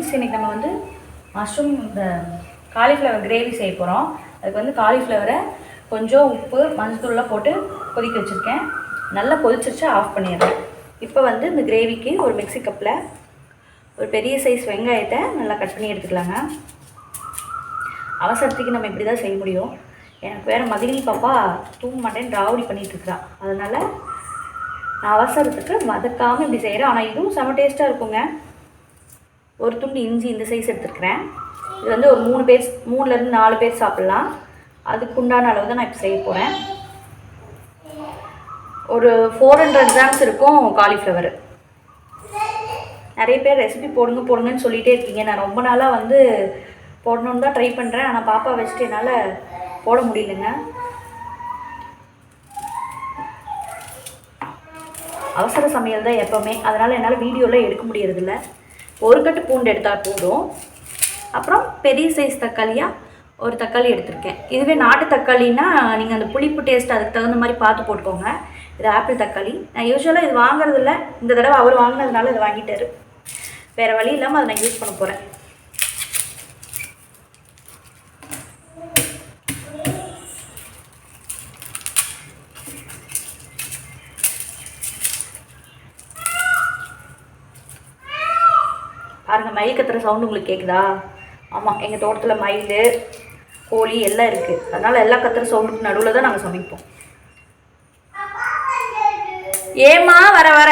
Friends, இன்றைக்கி நம்ம வந்து மஷ்ரூம் இந்த காலிஃப்ளவர் கிரேவி செய்ய போகிறோம். அதுக்கு வந்து காலிஃப்ளவரை கொஞ்சம் உப்பு மஞ்சத்தூள்லாம் போட்டு கொதிக்க வச்சுருக்கேன். நல்லா கொதிச்சிருச்சு, ஆஃப் பண்ணிடுறேன். இப்போ வந்து இந்த கிரேவிக்கு ஒரு மிக்ஸி கப்பில் ஒரு பெரிய சைஸ் வெங்காயத்தை நல்லா கட் பண்ணி எடுத்துக்கலாங்க. அவசரத்துக்கு நம்ம இப்படி தான் செய்ய முடியும். எனக்கு வேறு மதினி பாப்பா தூங்க மாட்டேன்னு ராவடி பண்ணிகிட்ருக்குறா. அதனால் நான் அவசரத்துக்கு வதக்காமல் இப்படி செய்கிறேன். ஆனால் இதுவும் செம டேஸ்ட்டாக இருக்குங்க. ஒரு துண்டு இஞ்சி இந்த சைஸ் எடுத்துருக்கிறேன். இது வந்து ஒரு 3 4 பேர் சாப்பிட்லாம். அதுக்கு உண்டான அளவு தான் நான் இப்போ செய்ய போகிறேன். ஒரு 400 கிராம்ஸ் இருக்கும் காலிஃப்ளவர். நிறைய பேர் ரெசிபி போடுங்கன்னு சொல்லிகிட்டே இருக்கீங்க. நான் ரொம்ப நாளாக வந்து போடணுன்னு தான் ட்ரை பண்ணுறேன். ஆனால் பாப்பா வச்சுட்டு என்னால் போட முடியலைங்க. அவசர சமையல் தான் எப்போவுமே, அதனால் என்னால் வீடியோவில் எடுக்க முடியறதில்ல. ஒரு கட்டு பூண்டு எடுத்தால் போதும். அப்புறம் பெரிய சைஸ் தக்காளியாக ஒரு தக்காளி எடுத்திருக்கேன். இதுவே நாட்டு தக்காளின்னா நீங்கள் அந்த புளிப்பு டேஸ்ட் அதுக்கு தகுந்த மாதிரி பார்த்து போட்டுக்கோங்க. இது ஆப்பிள் தக்காளி. நான் யூஸ்வலாக இது வாங்குறதில்ல. இந்த தடவை அவர் வாங்கினதுனால இதை வாங்கிட்டார். வேறு வழி இல்லாமல் அதை நான் யூஸ் பண்ண போகிறேன். பாருங்கள், மயில் கத்துற சவுண்டு உங்களுக்கு கேட்குதா? ஆமாம், எங்கள் தோட்டத்தில் மயில் கோழி எல்லாம் இருக்குது. அதனால் எல்லா கத்துற சவுண்டுக்கு நடுவில் தான் நாங்கள் சமைப்போம். ஏம்மா வர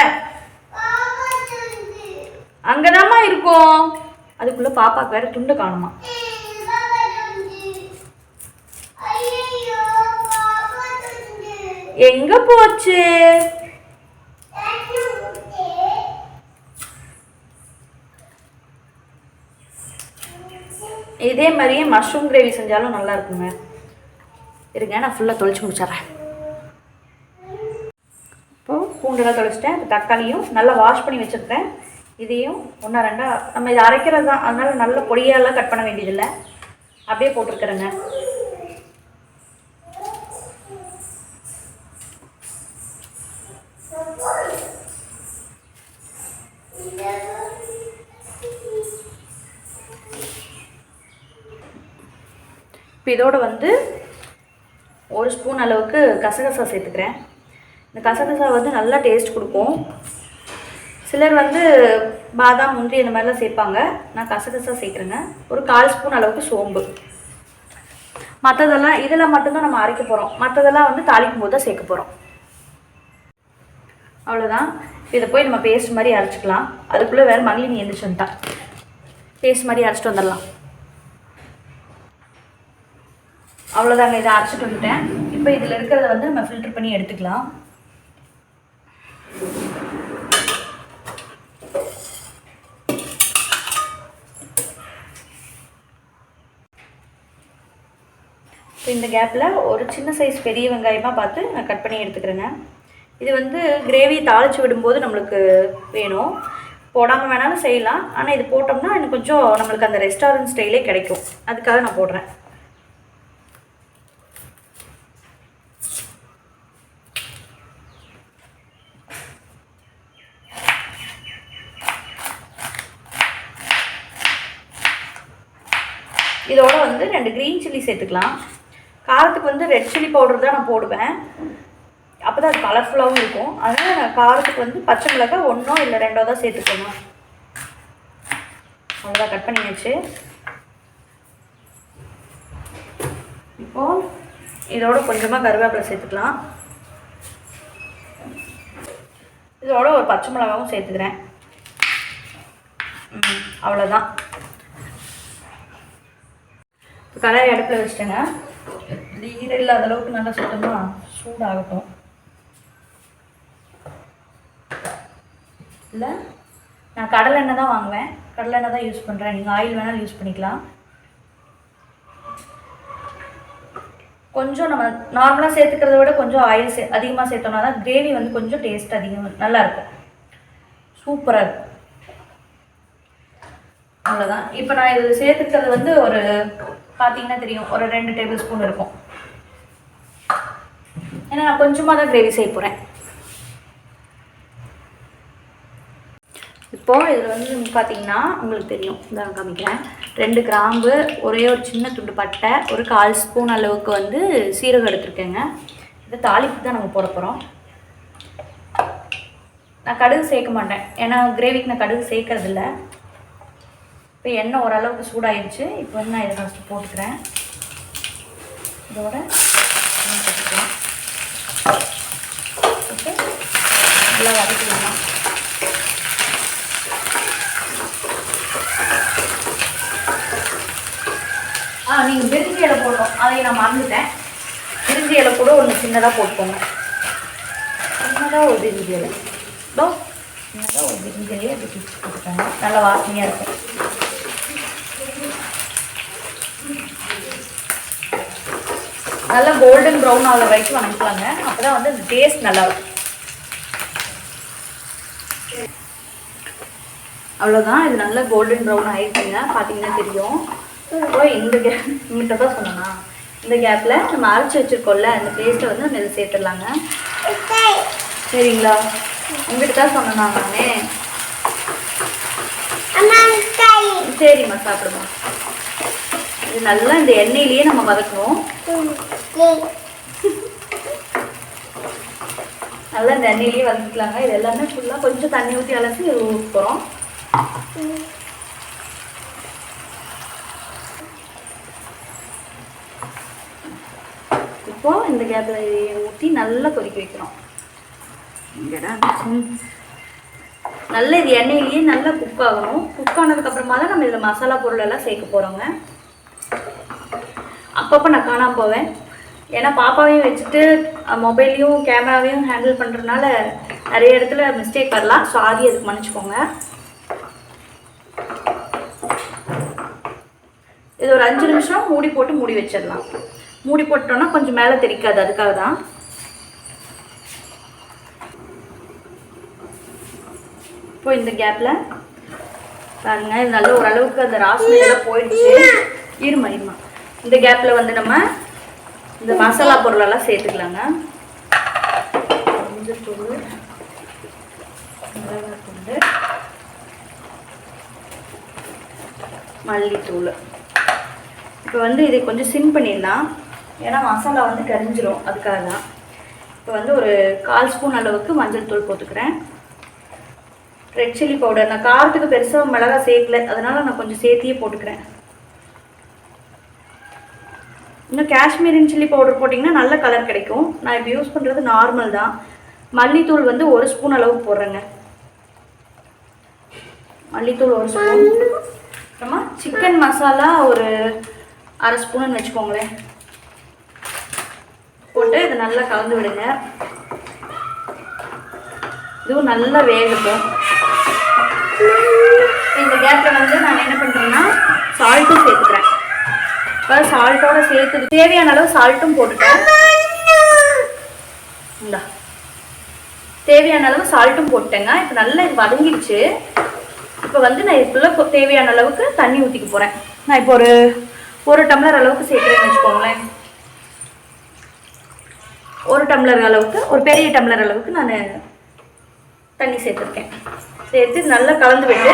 அங்கதாம்மா இருக்கும். அதுக்குள்ளே பாப்பாக்கு வேறு துண்டு காணுமா. எங்க போச்சு? இதே மாதிரியே மஷ்ரூம் கிரேவி செஞ்சாலும் நல்லா இருக்குங்க. இருங்க, நான் ஃபுல்லாக தொளிச்சு முடிச்சிட்றேன். இப்போது பூண்டெல்லாம் தொளிச்சிட்டேன். தக்காளியும் நல்லா வாஷ் பண்ணி வச்சுருக்கேன். இதையும் 1 2 நம்ம இதை அரைக்கிறது தான், அதனால் நல்ல பொடியெல்லாம் கட் பண்ண வேண்டியதில்லை. அப்படியே போட்டிருக்கிறேங்க. இப்போ இதோடு வந்து 1 ஸ்பூன் அளவுக்கு கசகசா சேர்த்துக்கிறேன். இந்த கசகசா வந்து நல்லா டேஸ்ட் கொடுக்கும். சிலர் வந்து பாதாம் முந்திரி இந்த மாதிரிலாம் சேர்ப்பாங்க. நான் கசகசா சேர்க்குறேங்க. ஒரு 1/4 ஸ்பூன் அளவுக்கு சோம்பு. மற்றதெல்லாம் இதெல்லாம் மட்டும்தான் நம்ம அரைக்க போகிறோம். மற்றதெல்லாம் வந்து தாளிக்கும் போது தான் சேர்க்க போகிறோம். அவ்வளோதான். இதை போய் நம்ம பேஸ்ட் மாதிரி அரைச்சிக்கலாம். அதுக்குள்ளே வேறு மகளினி எழுந்திரிச்சு வந்துட்டா. பேஸ்ட் மாதிரி அரைச்சிட்டு வந்துடலாம். அவ்வளோதாங்க, இதை அரைச்சிட்டு வந்துட்டேன். இப்போ இதில் இருக்கிறத வந்து நம்ம ஃபில்டர் பண்ணி எடுத்துக்கலாம். இப்போ இந்த கேப்பில் ஒரு சின்ன சைஸ் பெரிய வெங்காயமாக பார்த்து நான் கட் பண்ணி எடுத்துக்கிறேங்க. இது வந்து கிரேவி தாளித்து விடும்போது நம்மளுக்கு வேணும். போடாமல் வேணாலும் செய்யலாம். ஆனால் இது போட்டோம்னா எனக்கு கொஞ்சம் நம்மளுக்கு அந்த ரெஸ்டாரண்ட் ஸ்டைலே கிடைக்கும். அதுக்காக நான் போடுறேன். இதோட வந்து 2 க்ரீன் சில்லி சேர்த்துக்கலாம். காரத்துக்கு வந்து ரெட் சில்லி பவுடர் தான் நான் போடுவேன். அப்போ தான் அது கலர்ஃபுல்லாகவும் இருக்கும். அதனால் நான் காரத்துக்கு வந்து பச்சை மிளகாய் 1 இல்லை 2 தான் சேர்த்துக்கணும். அவ்வளோதான், கட் பண்ணியாச்சு. இப்போது இதோட கொஞ்சமாக கருவேப்பிலை சேர்த்துக்கலாம். இதோட ஒரு பச்சை மிளகாவும் சேர்த்துக்கிறேன். அவ்வளோதான். கடாயை அடுப்பில் வச்சுட்டேங்க. இது ஈரம் இல்லாத அளவுக்கு நல்லா சுத்தமாக சூடாகட்டும். இல்லை, நான் கடலை எண்ணெய் தான் வாங்குவேன். கடலை எண்ணெய் தான் யூஸ் பண்ணுறேன். நீங்கள் ஆயில் வேணாலும் யூஸ் பண்ணிக்கலாம். கொஞ்சம் நம்ம நார்மலாக சேர்த்துக்கிறத விட கொஞ்சம் ஆயில் அதிகமாக சேர்த்தோம்னா தான் கிரேவி வந்து கொஞ்சம் டேஸ்ட் அதிகமாக நல்லாயிருக்கும். சூப்பராக இருக்கும். அவ்வளோதான். இப்போ நான் இது சேர்த்துக்கிறது வந்து ஒரு பார்த்தீங்கன்னா தெரியும், ஒரு 2 டேபிள் ஸ்பூன் இருக்கும். ஏன்னா நான் கொஞ்சமாக தான் கிரேவி செய்ய போகிறேன். இப்போது இதில் வந்து பார்த்தீங்கன்னா உங்களுக்கு தெரியும், இதான் காமிக்கிறேன். 2 கிராம்பு, ஒரே ஒரு சின்ன துண்டு பட்டை, ஒரு 1/4 ஸ்பூன் அளவுக்கு வந்து சீரகம் எடுத்துருக்கேங்க. இதை தாளிப்பு தான் நம்ம போட போகிறோம். நான் கடுகு சேர்க்க மாட்டேன், ஏன்னா கிரேவிக்கு நான் கடுகு சேர்க்கறதில்ல. இப்போ எண்ணெய் ஓரளவுக்கு சூடாகிடுச்சு. இப்போ வந்து நான் இதை ஃபஸ்ட்டு போட்டுக்கிறேன். இதோட போட்டுக்கலாம். ஓகே, நல்லா வதக்கிடலாம். நீங்கள் பிரிஞ்சி இலை போடணும், அதை நான் மறந்துட்டேன். பிரிஞ்சி இலை கூட ஒன்று சின்னதாக போட்டுக்கோங்க. சின்னதாக ஒரு பிரிஞ்சி இலை, சின்னதாக ஒரு பிரிஞ்சி இலையை அப்படி பிரித்து போட்டுக்கோங்க. நல்லா வாசனையாக இருக்கும். நல்லா கோல்டன் ப்ரௌன் ஆகிற வரைக்கும் வணக்கலாங்க. அப்போ தான் வந்து அந்த டேஸ்ட் நல்லாயிருக்கும். அவ்வளோதான், இது நல்லா கோல்டன் ப்ரௌன் ஆகிடுச்சுங்க. பார்த்தீங்கன்னா தெரியும். இப்போ இங்கிட்ட தான் சொன்னேன்னா, இந்த கேப்பில் நம்ம அரைச்சி வச்சுருக்கோம்ல அந்த பேஸ்ட்டை வந்து நம்ம இதை சேர்த்துடலாங்க. சரிங்களா? உங்ககிட்ட தான் சொன்னேன் நானே. சரிம்மா, சாப்பிடுமா. இது நல்லா இந்த எண்ணெயிலேயே நம்ம வதக்கணும். நல்லா இந்த எண்ணெயிலேயே வதக்கிக்கலாங்க. இது எல்லாமே ஃபுல்லாக கொஞ்சம் தண்ணி ஊற்றி அலசி ஊற்ற போகிறோம். இப்போ இந்த கேப்பில் ஊற்றி நல்லா கொதிக்க வைக்கிறோம். நல்லா இது எண்ணெயிலேயே நல்லா குக் ஆகணும். குக் ஆனதுக்கப்புறமா தான் நம்ம இதில் மசாலா பொருள் எல்லாம் சேர்க்க போகிறோங்க. அப்பப்போ நான் காணாமல் போவேன், ஏன்னா பாப்பாவையும் வச்சுட்டு மொபைலையும் கேமராவையும் ஹேண்டில் பண்ணுறதுனால நிறைய இடத்துல மிஸ்டேக் வரலாம். சாரி, அதுக்கு மன்னிச்சுக்கோங்க. இது ஒரு 5 நிமிஷம் மூடி போட்டு மூடி வச்சிடலாம். மூடி போட்டோன்னா கொஞ்சம் மேலே தெரிக்காது, அதுக்காக தான். இப்போ இந்த கேப்பில் பாருங்க, இது நல்ல ஓரளவுக்கு அந்த ராஸ்மெல்லாம் போயிடுச்சு. இருமா. இந்த கேப்பில் வந்து நம்ம இந்த மசாலா பொருளெல்லாம் சேர்த்துக்கலாங்க. மஞ்சள்தூள், மிளகாத்தூள், மல்லித்தூள். இப்போ வந்து இதை கொஞ்சம் சிம் பண்ணிடலாம், ஏன்னா மசாலா வந்து கரிஞ்சிரும், அதுக்காக தான். இப்போ வந்து ஒரு 1/4 ஸ்பூன் அளவுக்கு மஞ்சள் தூள் போட்டுக்கிறேன். ரெட் சில்லி பவுடர், நான் காரத்துக்கு பெருசாக மிளகா சேர்க்கல, அதனால் நான் கொஞ்சம் சேர்த்தியே போட்டுக்கிறேன். இன்னும் காஷ்மீரின் சில்லி பவுடர் போட்டிங்கன்னா நல்ல கலர் கிடைக்கும். நான் இப்போ யூஸ் பண்ணுறது நார்மல் தான். மல்லித்தூள் வந்து 1 ஸ்பூன் அளவுக்கு போடுறேங்க. மல்லித்தூள் 1 ஸ்பூன். அப்புறமா சிக்கன் மசாலா ஒரு 1/2 ஸ்பூன்னு வச்சுக்கோங்களேன். போட்டு இதை நல்லா கலந்து விடுங்க. இதுவும் நல்லா வேகட்டும். இந்த கேப்பில் வந்து நான் என்ன பண்ணுறேன்னா சால்ட்டும் சேர்த்துக்கிறேன். இப்போ சால்ட்டோட சேர்த்து தேவையான அளவு சால்ட்டும் போட்டுட்டேன். இந்தா தேவையான அளவு சால்ட்டும் போட்டேங்க. இப்போ நல்லா இது வதங்கிடுச்சு. இப்போ வந்து நான் இதுக்குள்ளே தேவையான அளவுக்கு தண்ணி ஊற்றிக்க போகிறேன். நான் இப்போ ஒரு டம்ளர் அளவுக்கு சேர்க்குறேன்னு வச்சுக்கோங்களேன். 1 டம்ளர் அளவுக்கு, ஒரு பெரிய டம்ளர் அளவுக்கு நான் தண்ணி சேர்த்துருக்கேன். சேர்த்து நல்லா கலந்து விட்டு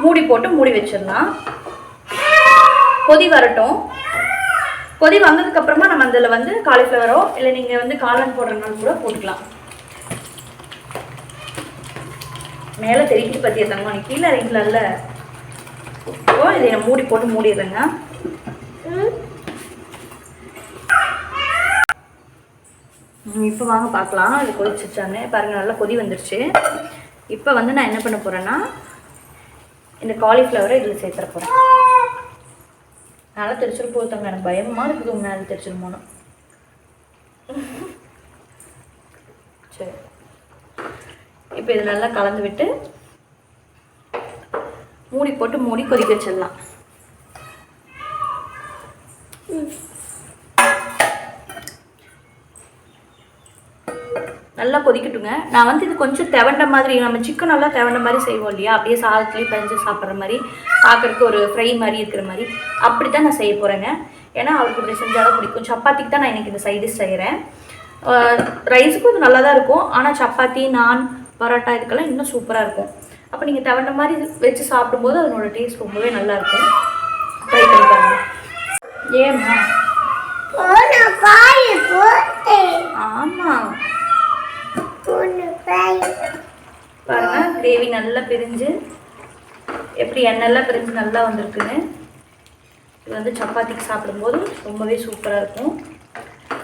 மூடி போட்டு மூடி வச்சிடலாம். கொதி வரட்டும். கொதி வந்ததுக்கப்புறமா நம்ம அதில் வந்து காலிஃப்ளவரோ இல்லை நீங்கள் வந்து காளான் போடுறதுனால கூட போட்டுக்கலாம். மேலே தெரிவித்து பற்றிய தங்கம் கீழே இறங்கலாம்ல. இப்போ இதை நான் மூடி போட்டு மூடிடுறேங்க. இப்போ வாங்க பார்க்கலாம் இது கொதிச்சிச்சான்னு. பாருங்கள், நல்லா கொதி வந்துடுச்சு. இப்போ வந்து நான் என்ன பண்ண போகிறேன்னா இந்த காலிஃப்ளவரை இதில் சேர்த்துற போகிறேன். நல்லா தெரிச்சிட்டு போத்தாங்க, எனக்கு பயமாக இருக்குது மேலே தெரிச்சிருமோன்னு. சரி, இப்போ இது நல்லா கலந்து விட்டு மூடி போட்டு மூடி கொதிக்க வச்சிடலாம். நல்லா கொதிக்கட்டுங்க. நான் வந்து இது கொஞ்சம் தெவண்ட மாதிரி, நம்ம சிக்கன் நல்லா தெவண்ட மாதிரி செய்வோம் இல்லையா, அப்படியே சாதத்துலேயே பஞ்சு சாப்பிட்ற மாதிரி, பார்க்குறதுக்கு ஒரு ஃப்ரை மாதிரி இருக்கிற மாதிரி, அப்படி தான் நான் செய்ய போகிறேங்க. ஏன்னா அவருக்கு இப்படி செஞ்சாலும் பிடிக்கும். சப்பாத்திக்கு தான் நான் இன்றைக்கி இந்த சைடிஷ் செய்கிறேன். ரைஸுக்கும் இது நல்லா தான் இருக்கும். ஆனால் சப்பாத்தி, நான், பரோட்டா இதுக்கெல்லாம் இன்னும் சூப்பராக இருக்கும். அப்போ நீங்கள் தவண்ட மாதிரி வச்சு சாப்பிடும்போது அதனோட டேஸ்ட் ரொம்பவே நல்லாயிருக்கும். ட்ரை பண்ணி பாருங்க. ஏம்மா? ஆமாம் பாருங்க, கிரேவி நல்லா பிரிஞ்சு எப்படி எண்ணெய்லாம் பிரிஞ்சு நல்லா வந்திருக்குன்னு. இது வந்து சப்பாத்திக்கு சாப்பிடும்போது ரொம்பவே சூப்பராக இருக்கும்.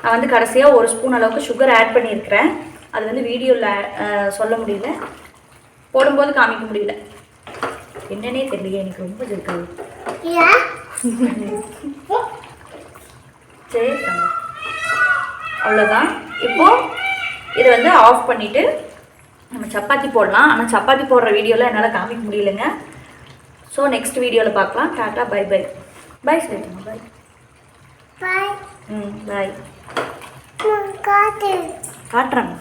நான் வந்து கடைசியாக 1 ஸ்பூன் அளவுக்கு சுகர் ஆட் பண்ணியிருக்கிறேன். அது வந்து வீடியோவில் சொல்ல முடியல, போடும்போது காமிக்க முடியல, என்னன்னே தெரியலையே, எனக்கு ரொம்ப இருக்காது. சரி அவ்வளோதான். இப்போது இதை வந்து ஆஃப் பண்ணிவிட்டு நம்ம சப்பாத்தி போடலாம். ஆனால் சப்பாத்தி போடுற வீடியோவில் என்னால் காமிக்க முடியலைங்க. ஸோ நெக்ஸ்ட் வீடியோவில் பார்க்கலாம். Tata, bye bye. பை சொல்லிட்டுங்க, பை பாய். பாய் காட்டுறேன்.